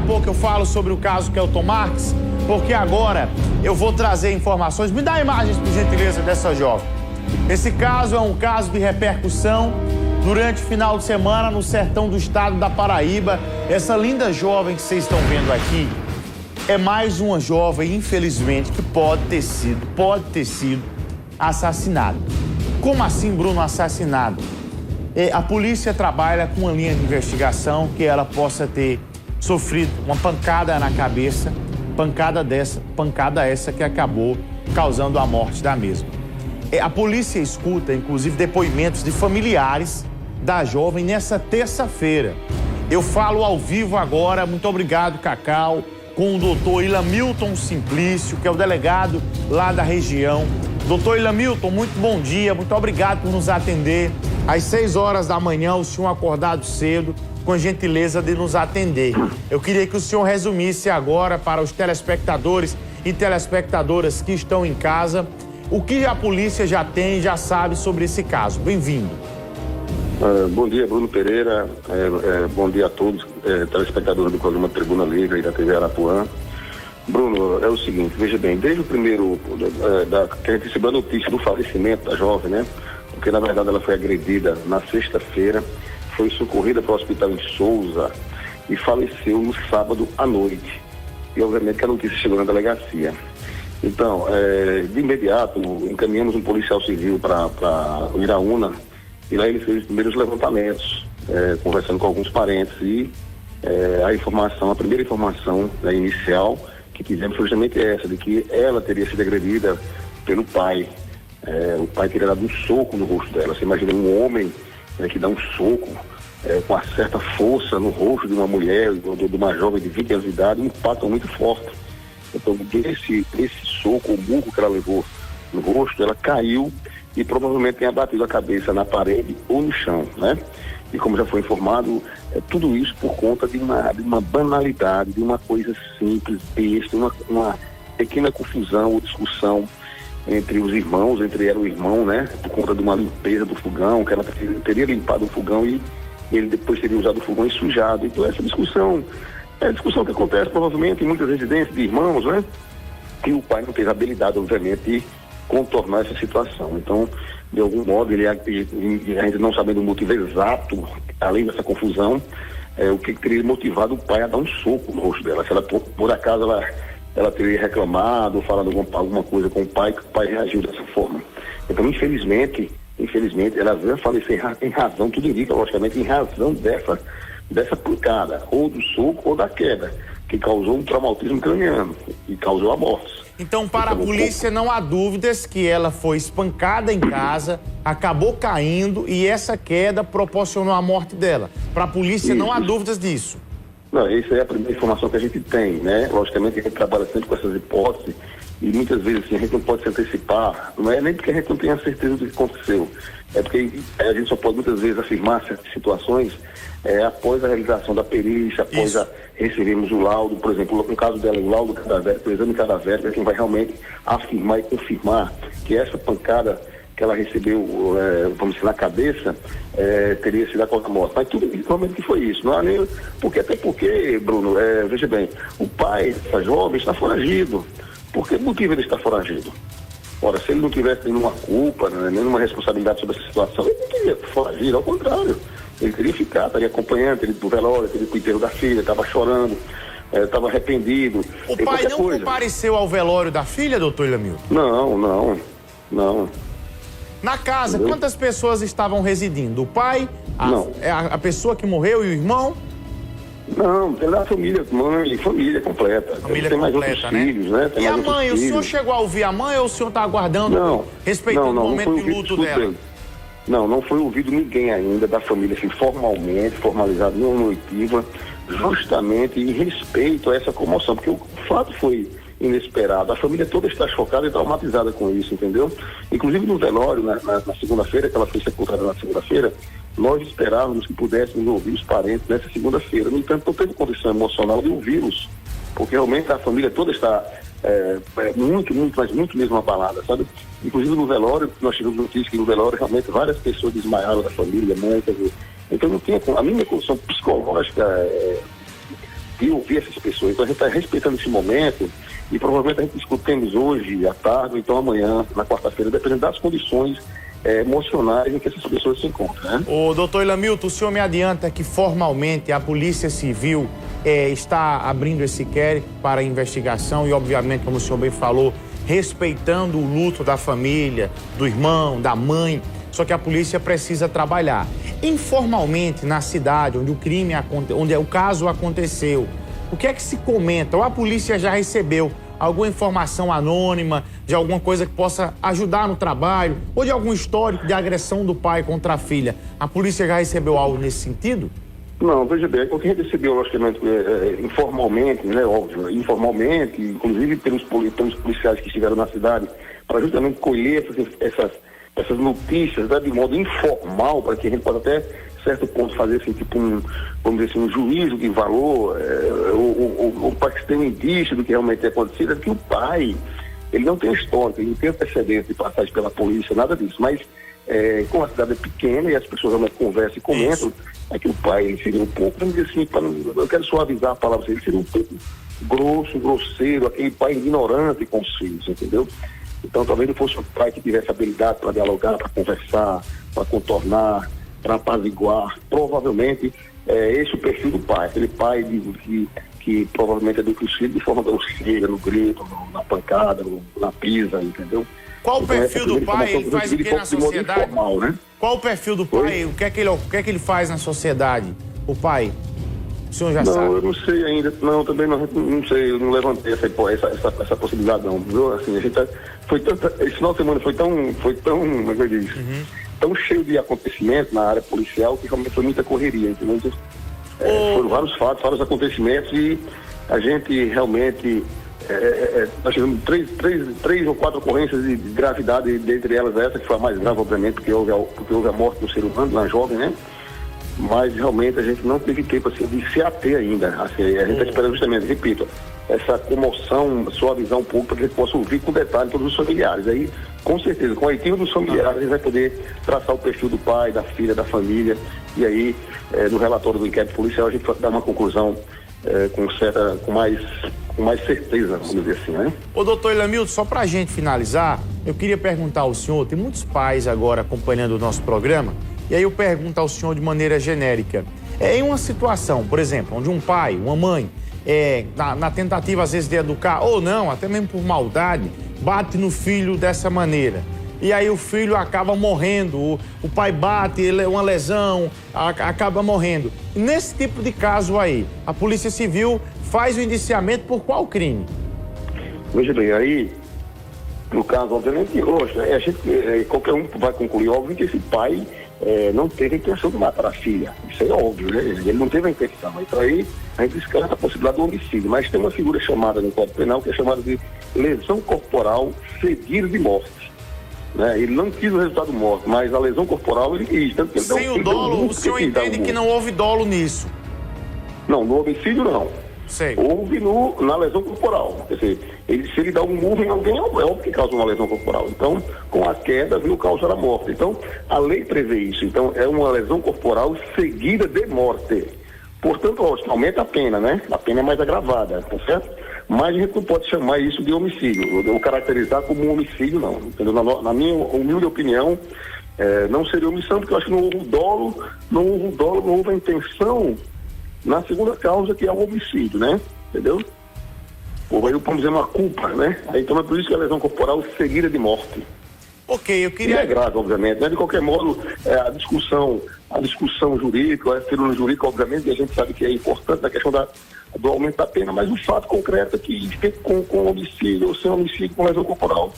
pouco eu falo sobre o caso Kelton Marques, porque agora eu vou trazer informações. Me dá imagens, por gentileza, dessa jovem. Esse caso é um caso de repercussão durante o final de semana no sertão do estado da Paraíba. Essa linda jovem que vocês estão vendo aqui é mais uma jovem, infelizmente, que pode ter sido assassinada. Como assim, Bruno, assassinado? A polícia trabalha com uma linha de investigação que ela possa ter sofrido uma pancada na cabeça, pancada essa que acabou causando a morte da mesma. A polícia escuta, inclusive, depoimentos de familiares da jovem nessa terça-feira. Eu falo ao vivo agora, muito obrigado, Cacau, com o doutor Ilamilton Simplício, que é o delegado lá da região. Doutor Ilamilton, muito bom dia, muito obrigado por nos atender. Às 6 horas da manhã, o senhor acordado cedo, com a gentileza de nos atender. Eu queria que o senhor resumisse agora para os telespectadores e telespectadoras que estão em casa o que a polícia já sabe sobre esse caso. Bem-vindo. Bom dia, Bruno Pereira. Bom dia a todos, telespectadores do programa Tribuna Livre e da TV Arapuã. Bruno, é o seguinte, veja bem, desde o primeiro, que a gente recebeu a notícia do falecimento da jovem, né? Porque, na verdade, ela foi agredida na sexta-feira, foi socorrida para o hospital em Souza e faleceu no sábado à noite. E, obviamente, que a notícia chegou na delegacia. Então, de imediato, encaminhamos um policial civil para Iraúna e lá ele fez os primeiros levantamentos, conversando com alguns parentes e a primeira informação, né, inicial que tivemos foi justamente essa, de que ela teria sido agredida pelo pai. O pai teria dado um soco no rosto dela. Você imagina um homem que dá um soco com uma certa força no rosto de uma mulher, de uma jovem de 20 anos de idade, um impacto muito forte. Então, esse soco, o murro que ela levou no rosto, ela caiu e provavelmente tenha batido a cabeça na parede ou no chão, né? E como já foi informado, tudo isso por conta de uma banalidade, de uma coisa simples, besta, uma pequena confusão ou discussão entre os irmãos, entre ela e o irmão, né? Por conta de uma limpeza do fogão, que ela teria limpado o fogão e ele depois teria usado o fogão e sujado. Então essa discussão é a discussão que acontece provavelmente em muitas residências de irmãos, né? E o pai não teve habilidade, obviamente, de contornar essa situação. Então, de algum modo, ele ainda não sabendo o motivo exato, além dessa confusão, o que teria motivado o pai a dar um soco no rosto dela. Se ela, por acaso, ela teria reclamado, falado alguma coisa com o pai, que o pai reagiu dessa forma. Então, infelizmente, ela veio a falecer em razão, tudo indica, logicamente, em razão dessa pancada, ou do soco ou da queda, que causou um traumatismo craniano e causou a morte. Então, para a polícia, não há dúvidas que ela foi espancada em casa, acabou caindo e essa queda proporcionou a morte dela. Para a polícia, não há dúvidas disso. Não, essa é a primeira informação que a gente tem, né? Logicamente, a gente trabalha sempre com essas hipóteses e muitas vezes assim, a gente não pode se antecipar. Não é nem porque a gente não tem a certeza do que aconteceu. É porque a gente só pode muitas vezes afirmar certas situações após a realização da perícia, após recebemos o laudo, por exemplo, no caso dela, o laudo cadavérico, o exame cadavérico é quem vai realmente afirmar e confirmar que essa pancada que ela recebeu, vamos dizer, na cabeça, teria sido a causa da morte. Mas tudo realmente que foi isso. Não há nem... Até porque, Bruno, veja bem, o pai da jovem está foragido. Por que motivo ele está foragido? Ora, se ele não tivesse nenhuma culpa, nenhuma responsabilidade sobre essa situação, ele não teria foragido, ao contrário. Ele teria ficado, estaria acompanhando, teria ido pro velório, teria ido pro enterro da filha, estava chorando, estava arrependido. O pai não compareceu ao velório da filha, doutor Ilamilton? Não. Na casa, entendeu? Quantas pessoas estavam residindo? O pai, a pessoa que morreu e o irmão? Não, tem a família, mãe, família completa. Família tem completa, mais outros né? filhos, né? Tem e mais a mãe, o filhos. senhor chegou a ouvir a mãe ou o senhor está aguardando, respeitando o momento de luto dela? Não foi ouvido ninguém ainda da família, assim, formalmente, formalizado em uma noitiva, justamente em respeito a essa comoção, porque o fato foi inesperado. A família toda está chocada e traumatizada com isso, entendeu? Inclusive no velório, na segunda-feira, que ela foi sepultada na segunda-feira, nós esperávamos que pudéssemos ouvir os parentes nessa segunda-feira. No entanto, não teve condição emocional de ouvi-los, porque realmente a família toda está muito mesmo abalada, sabe? Inclusive no velório, nós tivemos notícia que no velório realmente várias pessoas desmaiaram da família, mãe, quer dizer, então não tinha, a minha condição psicológica de ouvir essas pessoas. Então a gente está respeitando esse momento e provavelmente a gente discutimos hoje, à tarde, ou então amanhã, na quarta-feira, dependendo das condições emocionais em que essas pessoas se encontram, né? O doutor Ilamilton, o senhor me adianta que formalmente a Polícia Civil está abrindo esse inquérito para investigação e, obviamente, como o senhor bem falou, respeitando o luto da família, do irmão, da mãe, só que a polícia precisa trabalhar. Informalmente, na cidade onde onde o caso aconteceu, o que é que se comenta? Ou a polícia já recebeu alguma informação anônima de alguma coisa que possa ajudar no trabalho ou de algum histórico de agressão do pai contra a filha? A polícia já recebeu algo nesse sentido? Não, veja bem, o que a gente recebeu, logicamente, informalmente, né, óbvio, informalmente, inclusive pelos policiais que estiveram na cidade, para justamente colher essas notícias, né, de modo informal, para que a gente possa até, certo ponto, fazer assim, tipo vamos dizer assim, um juízo de valor, ou para que se tenha um indício do que realmente tem acontecido, é que o pai, ele não tem histórico, ele não tem antecedente de passagem pela polícia, nada disso, mas como a cidade é pequena e as pessoas realmente conversam e comentam, é que o pai, ele seria um pouco, vamos dizer assim, eu quero suavizar a palavra, ele seria um pouco grosso, grosseiro, aquele pai ignorante com os filhos, entendeu? Então talvez não fosse um pai que tivesse habilidade para dialogar, para conversar, para contornar, para apaziguar. Provavelmente esse é o perfil do pai, aquele pai que provavelmente educa os filhos de forma grosseira, no grito, na pancada, na pisa, entendeu? Qual o perfil do pai? Ele faz o que na sociedade? Informal, né? Qual o perfil do pai? O que é que ele faz na sociedade? O pai? O senhor já sabe? Não, eu não sei ainda. Não, também não sei. Eu não levantei essa possibilidade, não. Viu? Assim, a gente esse final de semana foi tão, como é que eu digo? Tão cheio de acontecimentos na área policial que realmente foi muita correria, entendeu? Foram vários fatos, vários acontecimentos e a gente realmente nós tivemos três ou quatro ocorrências de gravidade, dentre elas essa que foi a mais grave, obviamente, porque houve a morte do ser humano, na jovem, né? Mas realmente a gente não teve tempo assim, de se ater ainda. Assim, a gente está esperando justamente, repito, essa comoção, suavizar um pouco para que a gente possa ouvir com detalhe todos os familiares. Aí, com certeza, com a equipe dos familiares, a gente vai poder traçar o perfil do pai, da filha, da família, e aí, no relatório do inquérito policial, a gente vai dar uma conclusão com mais certeza, vamos dizer assim, né? Ô, doutor Ilamilton, só para a gente finalizar, eu queria perguntar ao senhor, tem muitos pais agora acompanhando o nosso programa, e aí eu pergunto ao senhor de maneira genérica. Em uma situação, por exemplo, onde um pai, uma mãe, na tentativa às vezes de educar, ou não, até mesmo por maldade, bate no filho dessa maneira. E aí o filho acaba morrendo, o pai bate, ele é uma lesão, acaba morrendo. Nesse tipo de caso aí, a Polícia Civil faz o indiciamento por qual crime? Veja bem, aí, no caso, obviamente, qualquer um vai concluir, óbvio, que esse pai não teve a intenção de matar a filha. Isso é óbvio, né? Ele não teve a intenção. Então aí a gente descarta a possibilidade do homicídio. Mas tem uma figura chamada no Código Penal que é chamada de lesão corporal seguida de morte. Né? Ele não quis o resultado morto, mas a lesão corporal ele quis. Tanto que ele sem o dolo, o senhor entende que não houve dolo nisso? Não, no homicídio não. Sei. Houve na lesão corporal. Quer dizer, se ele dá um murro em alguém, é óbvio que causa uma lesão corporal. Então, com a queda, viu causar a morte. Então, a lei prevê isso. Então, é uma lesão corporal seguida de morte. Portanto, lógico, aumenta a pena, né? A pena é mais agravada, tá certo? Mas a gente não pode chamar isso de homicídio, ou caracterizar como um homicídio, não. Entendeu? Na minha humilde opinião, não seria omissão, porque eu acho que não houve dolo, não houve a intenção na segunda causa, que é o homicídio, né? Entendeu? Ou aí, vamos dizer, uma culpa, né? Então é por isso que a lesão corporal seguida de morte. Ok, eu queria... E é grave, obviamente, né? De qualquer modo, a discussão jurídica, a firula jurídica, obviamente, a gente sabe que é importante na questão do aumento da pena, mas o fato concreto é que com homicídio ou sem homicídio, com lesão corporal,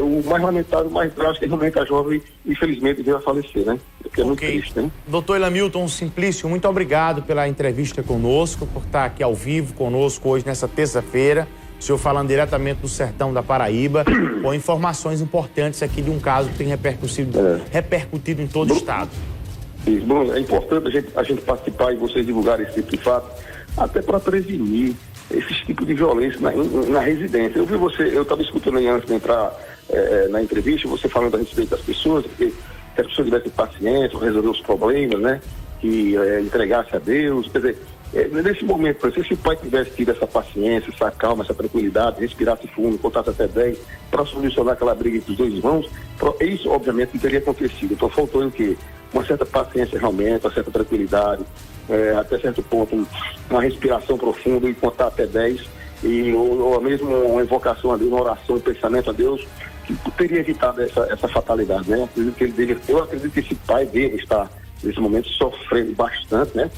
o mais lamentável, o mais drástico é realmente a jovem, infelizmente, veio a falecer, né? Que é muito triste, né? Doutor Ilamilton Simplício, muito obrigado pela entrevista conosco, por estar aqui ao vivo conosco hoje, nessa terça-feira. O senhor falando diretamente do sertão da Paraíba, com informações importantes aqui de um caso que tem repercutido em todo o estado. Isso, Bruno, é importante a gente participar e vocês divulgarem esse tipo de fato, até para prevenir esse tipo de violência na residência. Eu estava escutando aí antes de entrar na entrevista, você falando a respeito das pessoas, que as pessoas tivessem paciência, resolver os problemas, né? Que entregasse a Deus. Quer dizer, Nesse momento, por exemplo, se o pai tivesse tido essa paciência, essa calma, essa tranquilidade, respirasse fundo, contasse até 10, para solucionar aquela briga entre os dois irmãos, isso obviamente não teria acontecido. Então faltou o quê? Uma certa paciência realmente, uma certa tranquilidade, até certo ponto, uma respiração profunda e contar até 10, ou mesmo uma invocação a Deus, uma oração, um pensamento a Deus, que teria evitado essa fatalidade, né? Eu acredito que esse pai deve estar, nesse momento, sofrendo bastante, né?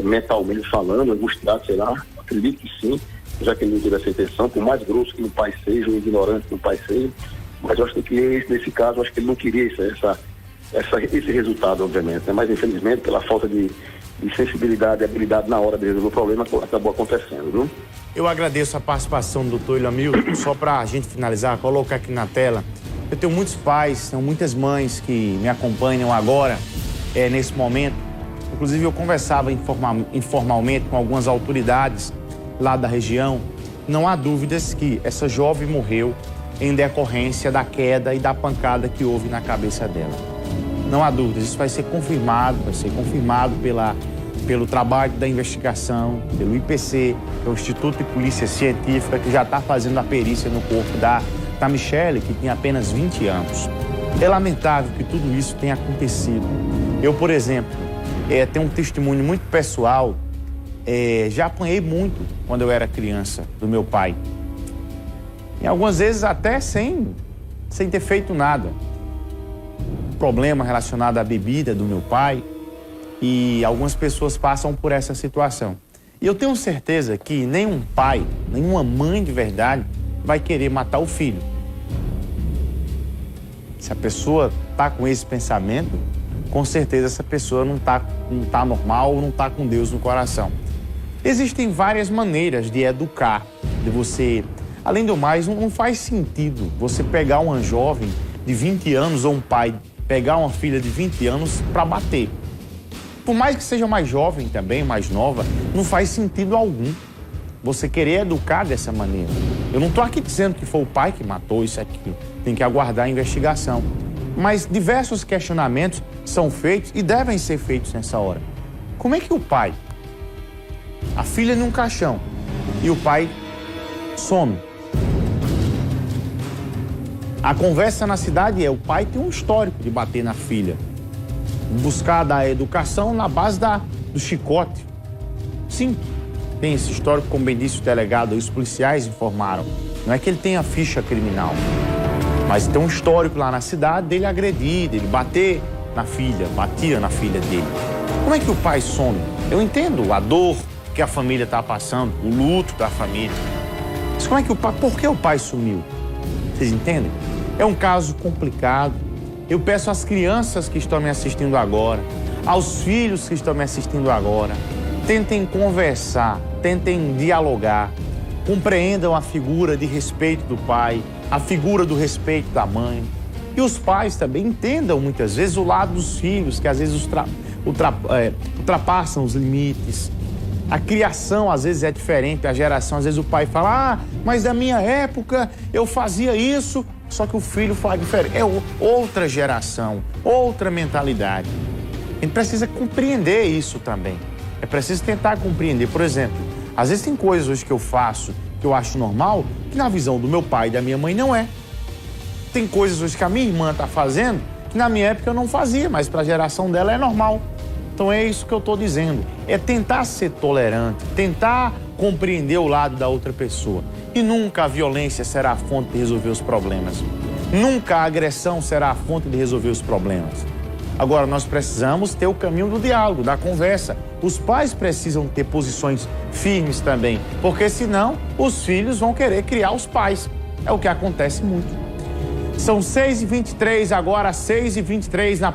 Mentalmente falando, angustiado, sei lá, acredito que sim, já que ele não teve essa intenção, por mais grosso que o pai seja, ou ignorante que o pai seja, mas eu acho que nesse caso, eu acho que ele não queria esse resultado, obviamente, né? Mas infelizmente, pela falta de sensibilidade e habilidade na hora de resolver o problema, acabou acontecendo, viu? Eu agradeço a participação do Dr. Hamilton. Só para a gente finalizar, colocar aqui na tela, eu tenho muitos pais, tenho muitas mães que me acompanham agora, nesse momento. Inclusive, eu conversava informalmente com algumas autoridades lá da região. Não há dúvidas que essa jovem morreu em decorrência da queda e da pancada que houve na cabeça dela. Não há dúvidas, isso vai ser confirmado pelo trabalho da investigação, pelo IPC, que é o Instituto de Polícia Científica, que já está fazendo a perícia no corpo da Michele, que tem apenas 20 anos. É lamentável que tudo isso tenha acontecido. Eu, por exemplo, tenho um testemunho muito pessoal, já apanhei muito quando eu era criança do meu pai. E algumas vezes até sem ter feito nada. Problema relacionado à bebida do meu pai, e algumas pessoas passam por essa situação. E eu tenho certeza que nenhum pai, nenhuma mãe de verdade vai querer matar o filho. Se a pessoa está com esse pensamento, com certeza essa pessoa não tá normal, não está com Deus no coração. Existem várias maneiras de educar, de você... Além do mais, não faz sentido você pegar uma jovem de 20 anos ou um pai pegar uma filha de 20 anos para bater. Por mais que seja mais jovem também, mais nova, não faz sentido algum você querer educar dessa maneira. Eu não estou aqui dizendo que foi o pai que matou isso aqui. Tem que aguardar a investigação. Mas diversos questionamentos são feitos e devem ser feitos nessa hora. Como é que o pai, a filha num caixão, e o pai some? A conversa na cidade o pai tem um histórico de bater na filha. Buscar da educação na base do chicote. Sim, tem esse histórico, como bem disse o delegado, os policiais informaram. Não é que ele tenha ficha criminal, mas tem um histórico lá na cidade dele agredir, dele bater na filha, batia na filha dele. Como é que o pai some? Eu entendo a dor que a família está passando, o luto da família. Mas como é que por que o pai sumiu? Vocês entendem? É um caso complicado. Eu peço às crianças que estão me assistindo agora, aos filhos que estão me assistindo agora, tentem conversar, tentem dialogar, compreendam a figura de respeito do pai, a figura do respeito da mãe. E os pais também entendam muitas vezes o lado dos filhos, que às vezes ultrapassam os limites. A criação às vezes é diferente, a geração, às vezes o pai fala, mas da minha época eu fazia isso, só que o filho fala diferente. É outra geração, outra mentalidade. A gente precisa compreender isso também. É preciso tentar compreender. Por exemplo, às vezes tem coisas hoje que eu faço, que eu acho normal, que na visão do meu pai e da minha mãe não é. Tem coisas hoje que a minha irmã está fazendo, que na minha época eu não fazia, mas para a geração dela é normal. Então é isso que eu estou dizendo. É tentar ser tolerante, tentar compreender o lado da outra pessoa. E nunca a violência será a fonte de resolver os problemas. Nunca a agressão será a fonte de resolver os problemas. Agora, nós precisamos ter o caminho do diálogo, da conversa. Os pais precisam ter posições firmes também, porque senão os filhos vão querer criar os pais. É o que acontece muito. São 6h23 agora, 6h23 na